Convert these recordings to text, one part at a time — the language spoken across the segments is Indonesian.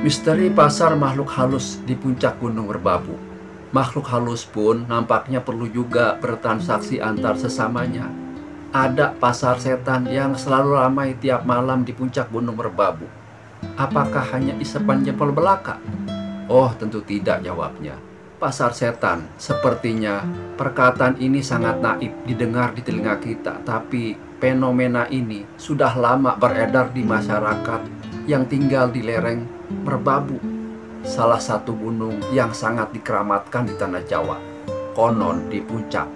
Misteri pasar makhluk halus di puncak Gunung Merbabu. Makhluk halus pun nampaknya perlu juga bertransaksi antar sesamanya. Ada pasar setan yang selalu ramai tiap malam di puncak Gunung Merbabu. Apakah hanya isapan jempol belaka? Oh, tentu tidak jawabnya. Pasar setan, sepertinya perkataan ini sangat naif didengar di telinga kita, tapi fenomena ini sudah lama beredar di masyarakat yang tinggal di lereng Merbabu, salah satu gunung yang sangat dikeramatkan di tanah Jawa. Konon di puncak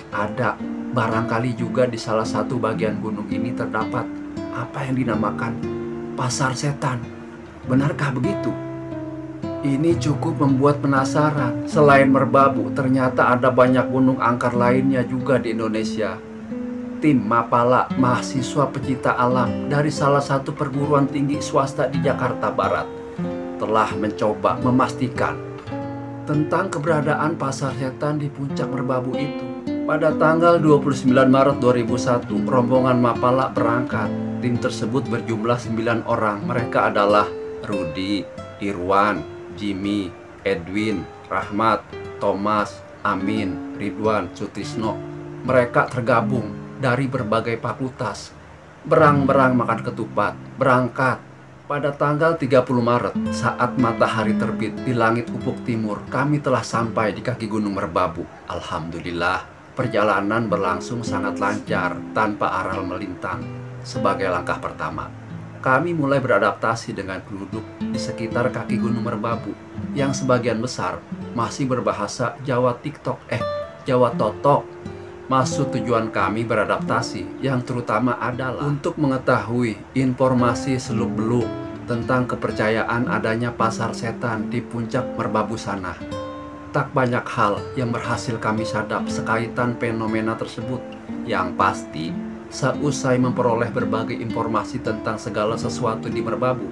ada, barangkali juga di salah satu bagian gunung ini terdapat apa yang dinamakan pasar setan. Benarkah begitu? Ini cukup membuat penasaran. Selain Merbabu, ternyata ada banyak gunung angker lainnya juga di Indonesia. Tim Mapala, mahasiswa pecinta alam dari salah satu perguruan tinggi swasta di Jakarta Barat, telah mencoba memastikan tentang keberadaan pasar setan di puncak Merbabu itu. Pada tanggal 29 Maret 2001, rombongan Mapala berangkat. Tim tersebut berjumlah 9 orang. Mereka adalah Rudi, Irwan, Jimmy, Edwin, Rahmat, Thomas, Amin, Ridwan, Sutrisno. Mereka tergabung dari berbagai fakultas. Berang-berang makan ketupat, berangkat. Pada tanggal 30 Maret, saat matahari terbit di langit ufuk timur, kami telah sampai di kaki Gunung Merbabu. Alhamdulillah, perjalanan berlangsung sangat lancar tanpa aral melintang. Sebagai langkah pertama, kami mulai beradaptasi dengan penduduk di sekitar kaki Gunung Merbabu yang sebagian besar masih berbahasa Jawa Jawa Totok. Maksud tujuan kami beradaptasi yang terutama adalah untuk mengetahui informasi seluk-beluk tentang kepercayaan adanya pasar setan di puncak Merbabu sana. Tak banyak hal yang berhasil kami sadap sekaitan fenomena tersebut. Yang pasti, seusai memperoleh berbagai informasi tentang segala sesuatu di Merbabu,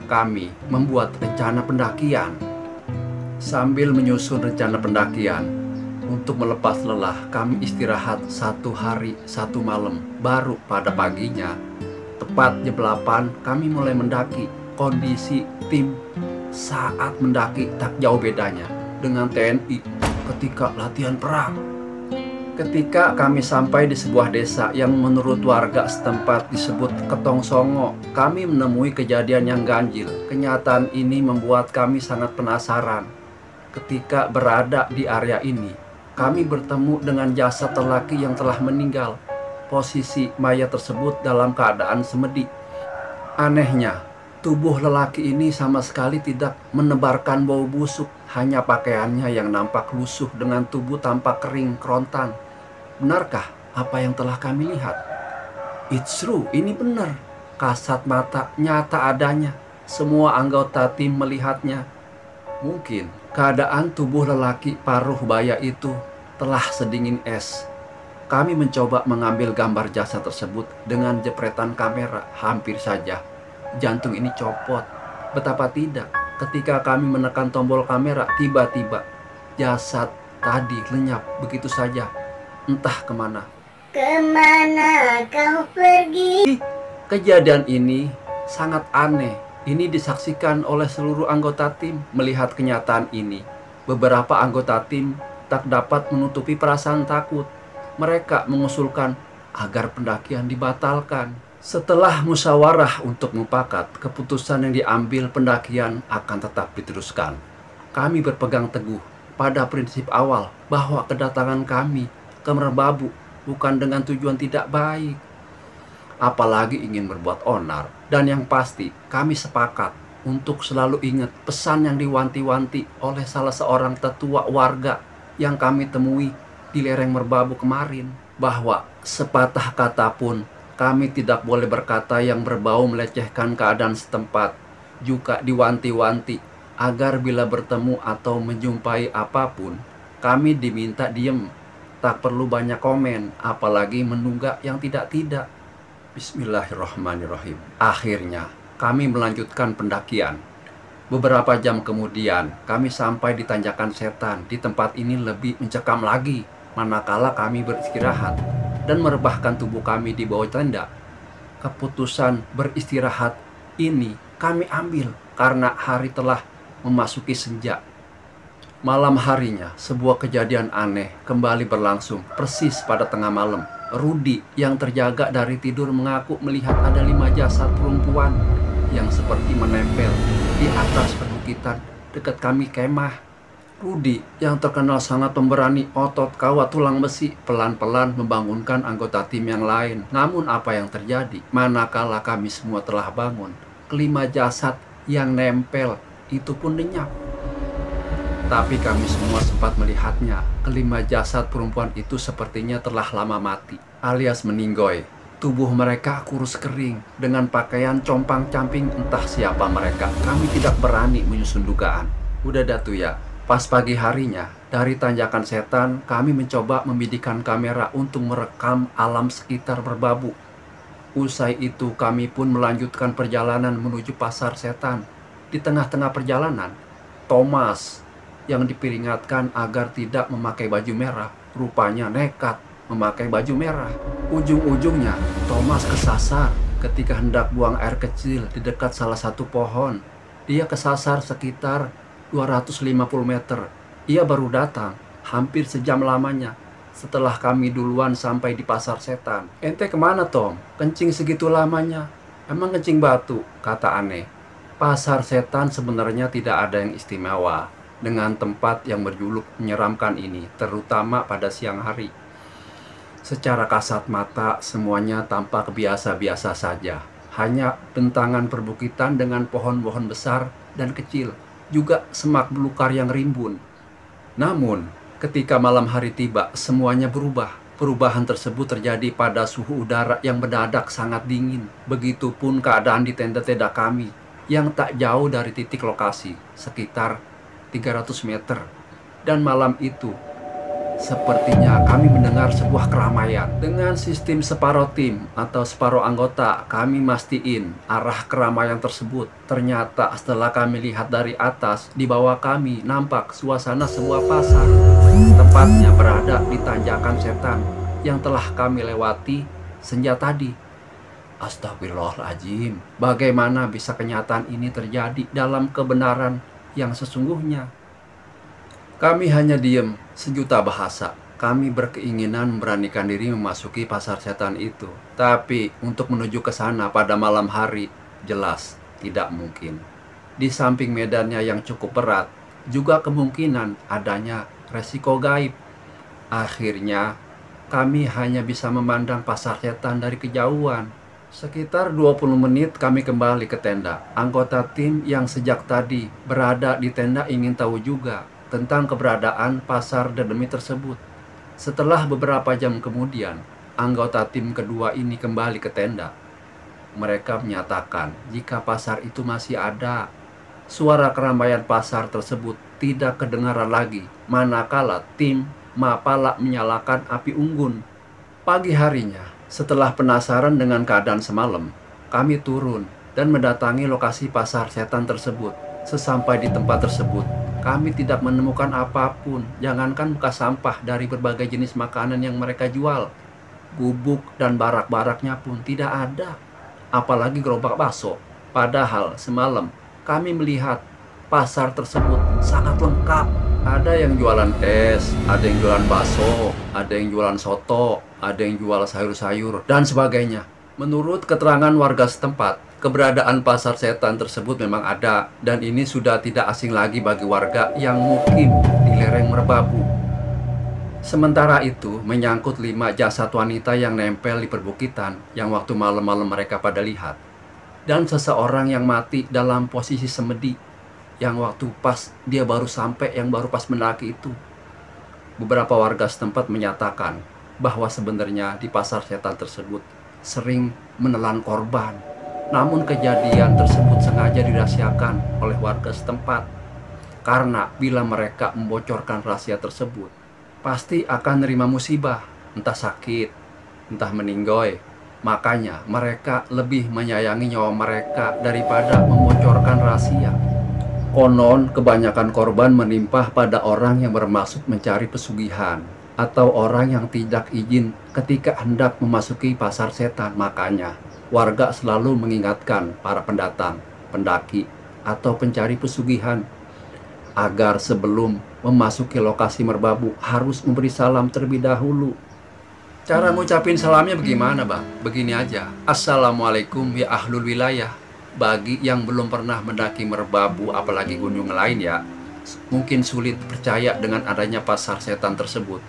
kami membuat rencana pendakian. Sambil menyusun rencana pendakian, untuk melepas lelah, kami istirahat 1 hari 1 malam. Baru pada paginya, tepat jam 8, kami mulai mendaki. Kondisi tim saat mendaki tak jauh bedanya dengan TNI ketika latihan perang. Ketika kami sampai di sebuah desa yang menurut warga setempat disebut Ketong Songo, kami menemui kejadian yang ganjil. Kenyataan ini membuat kami sangat penasaran. Ketika berada di area ini, kami bertemu dengan jasad lelaki yang telah meninggal. Posisi mayat tersebut dalam keadaan semedi. Anehnya, tubuh lelaki ini sama sekali tidak menebarkan bau busuk. Hanya pakaiannya yang nampak lusuh dengan tubuh tampak kering kerontang. Benarkah apa yang telah kami lihat? It's true, ini benar. Kasat mata nyata adanya. Semua anggota tim melihatnya. Mungkin keadaan tubuh lelaki paruh baya itu telah sedingin es. Kami mencoba mengambil gambar jasad tersebut dengan jepretan kamera. Hampir saja jantung ini copot. Betapa tidak, ketika kami menekan tombol kamera, tiba-tiba jasad tadi lenyap begitu saja. Entah kemana. Kemana kau pergi? Kejadian ini sangat aneh. Ini disaksikan oleh seluruh anggota tim. Melihat kenyataan ini, beberapa anggota tim tak dapat menutupi perasaan takut. Mereka mengusulkan agar pendakian dibatalkan. Setelah musyawarah untuk mufakat, keputusan yang diambil pendakian akan tetap diteruskan. Kami berpegang teguh pada prinsip awal bahwa kedatangan kami ke Merbabu bukan dengan tujuan tidak baik, apalagi ingin berbuat onar. Dan yang pasti, kami sepakat untuk selalu ingat pesan yang diwanti-wanti oleh salah seorang tetua warga yang kami temui di lereng Merbabu kemarin, bahwa sepatah kata pun kami tidak boleh berkata yang berbau melecehkan keadaan setempat. Juga diwanti-wanti agar bila bertemu atau menjumpai apapun, kami diminta diem. Tak perlu banyak komen, apalagi menunggak yang tidak-tidak. Bismillahirrahmanirrahim. Akhirnya, kami melanjutkan pendakian. Beberapa jam kemudian, kami sampai di Tanjakan Setan. Di tempat ini lebih mencekam lagi, manakala kami beristirahat dan merebahkan tubuh kami di bawah tenda. Keputusan beristirahat ini kami ambil karena hari telah memasuki senja. Malam harinya, sebuah kejadian aneh kembali berlangsung persis pada tengah malam. Rudi yang terjaga dari tidur mengaku melihat ada 5 jasad perempuan yang seperti menempel di atas perbukitan dekat kami kemah. Rudi yang terkenal sangat pemberani, otot kawat tulang besi, pelan-pelan membangunkan anggota tim yang lain. Namun apa yang terjadi? Manakala kami semua telah bangun, kelima jasad yang nempel itu pun lenyap. Tapi kami semua sempat melihatnya. Kelima jasad perempuan itu sepertinya telah lama mati, alias meninggoy. Tubuh mereka kurus kering, dengan pakaian compang-camping entah siapa mereka. Kami tidak berani menyusun dugaan. Udah datu ya, pas pagi harinya, dari tanjakan setan, kami mencoba membidikan kamera untuk merekam alam sekitar berbabu. Usai itu, kami pun melanjutkan perjalanan menuju pasar setan. Di tengah-tengah perjalanan, Thomas yang diperingatkan agar tidak memakai baju merah, rupanya nekat memakai baju merah. Ujung-ujungnya, Thomas kesasar ketika hendak buang air kecil di dekat salah satu pohon. Dia kesasar sekitar 250 meter. Ia baru datang hampir sejam lamanya setelah kami duluan sampai di pasar setan. Ente kemana, Tom? Kencing segitu lamanya? Emang kencing batu? Kata aneh. Pasar setan sebenarnya tidak ada yang istimewa dengan tempat yang berjuluk menyeramkan ini, terutama pada siang hari. Secara kasat mata, semuanya tampak biasa-biasa saja. Hanya bentangan perbukitan dengan pohon-pohon besar dan kecil, juga semak belukar yang rimbun. Namun, ketika malam hari tiba, semuanya berubah. Perubahan tersebut terjadi pada suhu udara yang mendadak sangat dingin. Begitupun keadaan di tenda-tenda kami, yang tak jauh dari titik lokasi, sekitar 300 meter. Dan malam itu, sepertinya kami mendengar sebuah keramaian. Dengan sistem separuh tim atau separuh anggota, kami mastiin arah keramaian tersebut. Ternyata setelah kami lihat dari atas, di bawah kami nampak suasana sebuah pasar. Tepatnya berada di tanjakan setan yang telah kami lewati senja tadi. Astagfirullahaladzim, bagaimana bisa kenyataan ini terjadi dalam kebenaran yang sesungguhnya? Kami hanya diem, sejuta bahasa. Kami berkeinginan memberanikan diri memasuki pasar setan itu. Tapi untuk menuju ke sana pada malam hari, jelas tidak mungkin. Di samping medannya yang cukup berat, juga kemungkinan adanya resiko gaib. Akhirnya, kami hanya bisa memandang pasar setan dari kejauhan. Sekitar 20 menit kami kembali ke tenda. Anggota tim yang sejak tadi berada di tenda ingin tahu juga tentang keberadaan pasar dedemi tersebut. Setelah beberapa jam kemudian, anggota tim kedua ini kembali ke tenda. Mereka menyatakan jika pasar itu masih ada. Suara keramaian pasar tersebut tidak kedengaran lagi, manakala tim Mapala menyalakan api unggun. Pagi harinya, setelah penasaran dengan keadaan semalam, kami turun dan mendatangi lokasi pasar setan tersebut. Sesampai di tempat tersebut, kami tidak menemukan apapun, jangankan bekas sampah dari berbagai jenis makanan yang mereka jual. Gubuk dan barak-baraknya pun tidak ada, apalagi gerobak bakso. Padahal semalam kami melihat pasar tersebut sangat lengkap. Ada yang jualan es, ada yang jualan bakso, ada yang jualan soto, ada yang jual sayur-sayur, dan sebagainya. Menurut keterangan warga setempat, keberadaan pasar setan tersebut memang ada, dan ini sudah tidak asing lagi bagi warga yang mukim di lereng Merbabu. Sementara itu, menyangkut 5 jasad wanita yang nempel di perbukitan yang waktu malam-malam mereka pada lihat, dan seseorang yang mati dalam posisi semedi yang waktu pas dia baru sampai, yang baru pas mendaki itu. Beberapa warga setempat menyatakan bahwa sebenarnya di pasar setan tersebut sering menelan korban. Namun kejadian tersebut sengaja dirahasiakan oleh warga setempat, karena bila mereka membocorkan rahasia tersebut, pasti akan nerima musibah, entah sakit, entah meninggoy. Makanya mereka lebih menyayangi nyawa mereka daripada membocorkan rahasia. Konon kebanyakan korban menimpa pada orang yang bermaksud mencari pesugihan atau orang yang tidak izin ketika hendak memasuki pasar setan. Makanya warga selalu mengingatkan para pendatang, pendaki, atau pencari pesugihan. Agar sebelum memasuki lokasi merbabu harus memberi salam terlebih dahulu. Cara ngucapin salamnya bagaimana, Bang? Begini aja. Assalamualaikum ya ahlul wilayah. Bagi yang belum pernah mendaki merbabu apalagi gunung lain ya, mungkin sulit percaya dengan adanya pasar setan tersebut.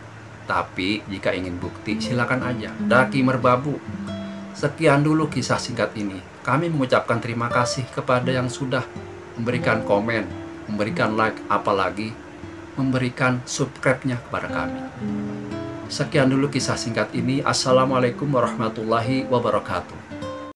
Tapi jika ingin bukti silakan aja daki merbabu. Sekian dulu kisah singkat ini. Kami mengucapkan terima kasih kepada yang sudah memberikan komen, memberikan like, apalagi memberikan subscribe-nya kepada kami. Sekian dulu kisah singkat ini. Assalamualaikum warahmatullahi wabarakatuh.